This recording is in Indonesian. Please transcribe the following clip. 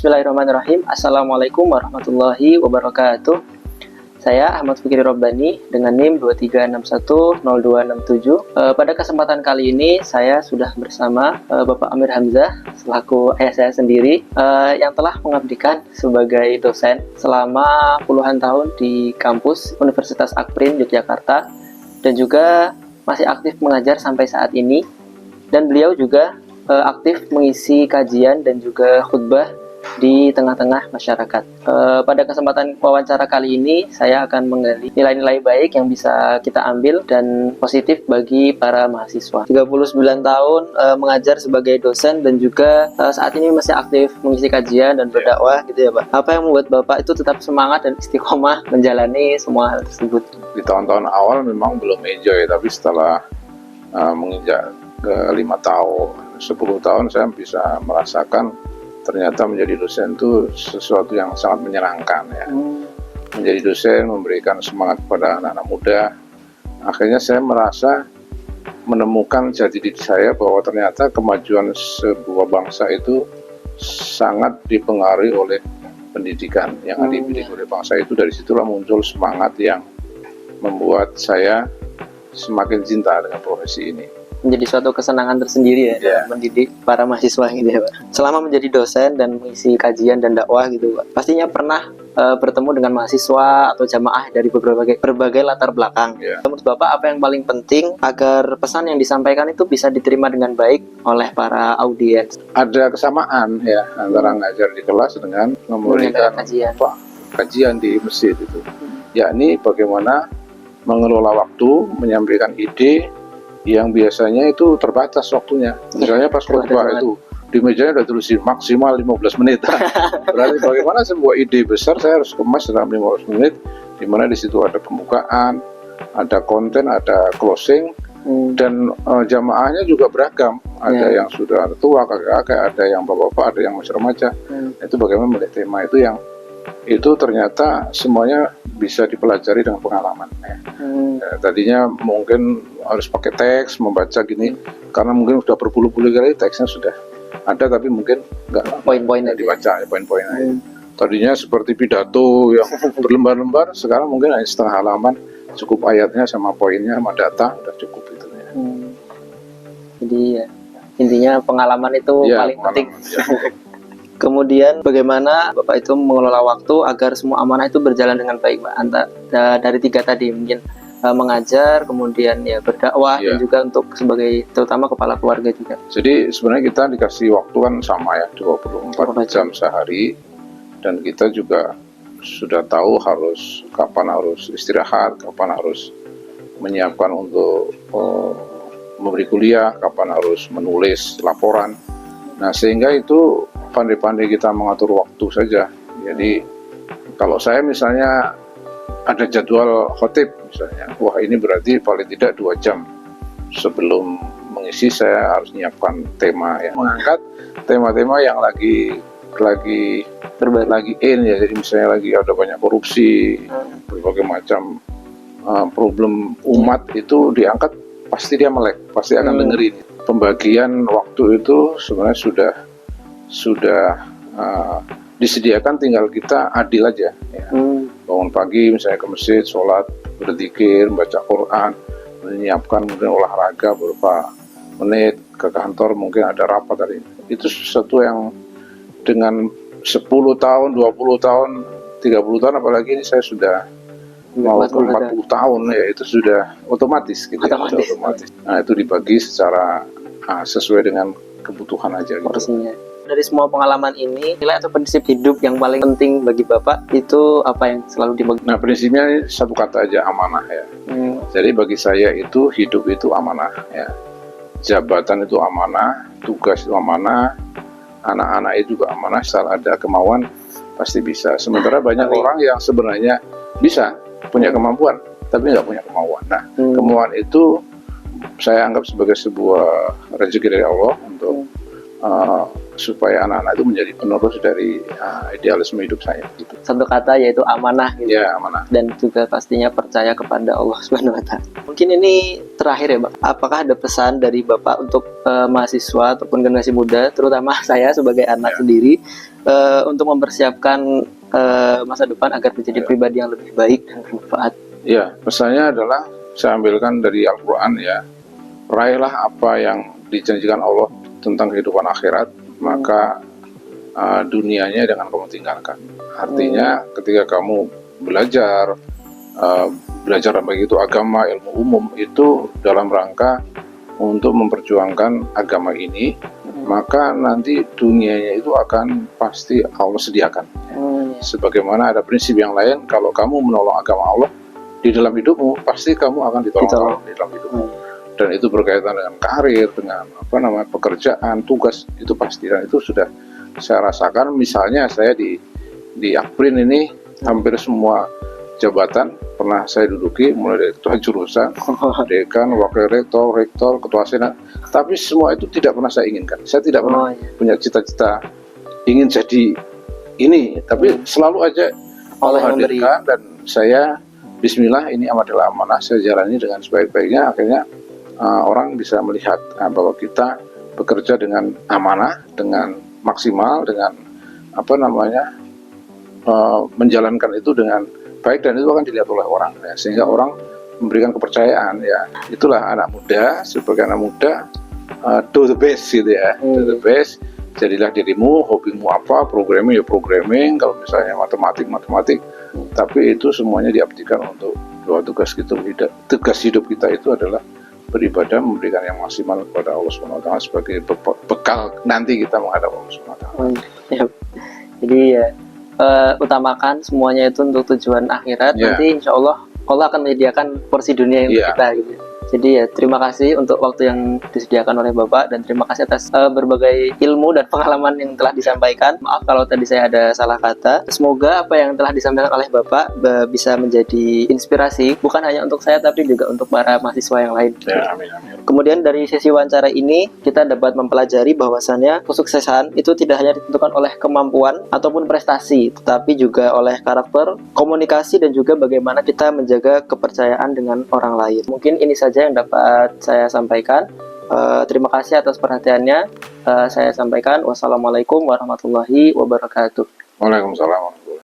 Bismillahirrahmanirrahim. Assalamualaikum warahmatullahi wabarakatuh. Saya Ahmad Fikri Robbani dengan NIM 23610267. Pada kesempatan kali ini saya sudah bersama Bapak Amir Hamzah selaku ayah saya sendiri yang telah mengabdikan sebagai dosen selama puluhan tahun di kampus Universitas Akprin Yogyakarta dan juga masih aktif mengajar sampai saat ini. Dan beliau juga aktif mengisi kajian dan juga khutbah di tengah-tengah masyarakat. Pada kesempatan wawancara kali ini saya akan menggali nilai-nilai baik yang bisa kita ambil dan positif bagi para mahasiswa. 39 tahun mengajar sebagai dosen dan juga saat ini masih aktif mengisi kajian dan berdakwah gitu ya Pak. Apa yang membuat Bapak itu tetap semangat dan istiqomah menjalani semua hal tersebut? Di tahun-tahun awal memang belum enjoy, tapi setelah menginjak ke 5 tahun, 10 tahun saya bisa merasakan ternyata menjadi dosen itu sesuatu yang sangat menyenangkan ya. Menjadi dosen memberikan semangat kepada anak-anak muda. Akhirnya saya merasa menemukan jati diri saya bahwa ternyata kemajuan sebuah bangsa itu sangat dipengaruhi oleh pendidikan yang dimiliki oleh bangsa itu. Dari situlah muncul semangat yang membuat saya semakin cinta dengan profesi ini. Menjadi suatu kesenangan tersendiri ya, mendidik para mahasiswa gitu ya Pak. Selama menjadi dosen dan mengisi kajian dan dakwah gitu Pak, pastinya pernah bertemu dengan mahasiswa atau jamaah dari berbagai latar belakang. Menurut Bapak apa yang paling penting agar pesan yang disampaikan itu bisa diterima dengan baik oleh para audiens? Ada kesamaan ya antara ngajar di kelas dengan memberikan kajian di masjid itu. Yakni bagaimana mengelola waktu, menyampaikan ide yang biasanya itu terbatas waktunya. Misalnya pas khutbah itu di mejanya udah tulis maksimal 15 menit. Berarti bagaimana sebuah ide besar saya harus kemas dalam 15 menit, di mana di situ ada pembukaan, ada konten, ada closing, dan jamaahnya juga beragam. Ada yang sudah tua, kakek-kakek, ada yang bapak-bapak, ada yang masih remaja. Itu bagaimana melihat tema itu yang itu ternyata semuanya bisa dipelajari dengan pengalaman ya. Tadinya mungkin harus pakai teks membaca gini karena mungkin sudah berpuluh-puluh kali teksnya sudah ada, tapi mungkin nggak poin-poinnya dibaca ya, poin-poin aja. Tadinya seperti pidato yang berlembar-lembar, sekarang mungkin hanya setengah halaman, cukup ayatnya sama poinnya sama data udah cukup itu ya. Jadi ya, intinya pengalaman itu paling penting. Kemudian bagaimana Bapak itu mengelola waktu agar semua amanah itu berjalan dengan baik Pak? Dari 3 tadi mungkin mengajar, kemudian ya berdakwah dan juga untuk sebagai terutama kepala keluarga juga. Jadi sebenarnya kita dikasih waktu kan sama ya 24 jam sehari, dan kita juga sudah tahu kapan harus istirahat, kapan harus menyiapkan untuk memberi kuliah, kapan harus menulis laporan. Nah sehingga itu pandai-pandai kita mengatur waktu saja. Jadi kalau saya misalnya ada jadwal khotib misalnya, wah ini berarti paling tidak 2 jam sebelum mengisi saya harus menyiapkan tema ya, mengangkat tema-tema yang lagi in ya. Jadi misalnya lagi ada banyak korupsi, berbagai macam problem umat itu diangkat, pasti dia melek, pasti akan dengerin. Pembagian waktu itu sebenarnya sudah disediakan, tinggal kita adil aja ya. Bangun pagi misalnya ke masjid, sholat, berzikir, baca Quran, menyiapkan mungkin olahraga beberapa menit, ke kantor mungkin ada rapat tadi. Itu sesuatu yang dengan 10 tahun, 20 tahun, 30 tahun, apalagi ini saya sudah mau ke 40 tahun ya, itu sudah otomatis gitu. Otomatis. Nah itu dibagi secara sesuai dengan kebutuhan aja gitu. Dari semua pengalaman ini, nilai atau prinsip hidup yang paling penting bagi Bapak itu apa yang selalu dibagi? Nah prinsipnya satu kata aja, amanah ya. Jadi bagi saya itu hidup itu amanah ya. Jabatan itu amanah, tugas itu amanah, anak-anak itu juga amanah. Asal ada kemauan pasti bisa. Sementara banyak orang yang sebenarnya bisa punya kemampuan tapi nggak punya kemauan. Nah kemauan itu saya anggap sebagai sebuah rezeki dari Allah untuk supaya anak-anak itu menjadi penerus dari idealisme hidup saya gitu. Satu kata yaitu amanah gitu. Ya, amanah. Dan juga pastinya percaya kepada Allah Subhanahu wa Ta'ala. Mungkin ini terakhir ya, Pak. Apakah ada pesan dari Bapak untuk mahasiswa ataupun generasi muda, terutama saya sebagai anak sendiri, untuk mempersiapkan masa depan agar menjadi pribadi yang lebih baik dan bermanfaat? Ya, pesannya adalah saya ambilkan dari Al-Quran ya. Raihlah apa yang dijanjikan Allah tentang kehidupan akhirat, maka dunianya jangan kamu tinggalkan. Artinya ketika kamu belajar baik itu agama, ilmu umum, itu dalam rangka untuk memperjuangkan agama ini, maka nanti dunianya itu akan pasti Allah sediakan. Sebagaimana ada prinsip yang lain, kalau kamu menolong agama Allah di dalam hidupmu, pasti kamu akan ditolong di dalam hidupmu. Dan itu berkaitan dengan karir, dengan pekerjaan, tugas, itu pasti. Dan itu sudah saya rasakan. Misalnya saya di Akprin ini hampir semua jabatan pernah saya duduki, mulai dari ketua jurusan, dekan, wakil rektor, ketua senat. Tapi semua itu tidak pernah saya inginkan. Saya tidak pernah punya cita-cita ingin jadi ini, tapi selalu aja Allah hadirkan, dan saya bismillah, ini adalah amanah, saya jalani dengan sebaik-baiknya. Akhirnya orang bisa melihat bahwa kita bekerja dengan amanah, dengan maksimal, dengan menjalankan itu dengan baik, dan itu akan dilihat oleh orang ya, sehingga orang memberikan kepercayaan ya. Itulah anak muda. Sebagai anak muda, do the best gitu ya, do the best. Jadilah dirimu, hobimu apa, programming ya programming, kalau misalnya matematik, tapi itu semuanya diabdikan untuk dua tugas tugas hidup kita itu adalah beribadah, memberikan yang maksimal kepada Allah SWT sebagai bekal nanti kita menghadap Allah SWT. Jadi ya, utamakan semuanya itu untuk tujuan akhirat. Nanti insya Allah akan menyediakan porsi dunia yang kita gitu. Jadi ya, terima kasih untuk waktu yang disediakan oleh Bapak, dan terima kasih atas berbagai ilmu dan pengalaman yang telah disampaikan. Maaf kalau tadi saya ada salah kata. Semoga apa yang telah disampaikan oleh Bapak bisa menjadi inspirasi, bukan hanya untuk saya tapi juga untuk para mahasiswa yang lain. Ya, amin, amin. Kemudian dari sesi wawancara ini kita dapat mempelajari bahwasannya kesuksesan itu tidak hanya ditentukan oleh kemampuan ataupun prestasi, tetapi juga oleh karakter, komunikasi, dan juga bagaimana kita menjaga kepercayaan dengan orang lain. Mungkin ini saja yang dapat saya sampaikan. Terima kasih atas perhatiannya. Saya sampaikan wassalamualaikum warahmatullahi wabarakatuh. Waalaikumsalam.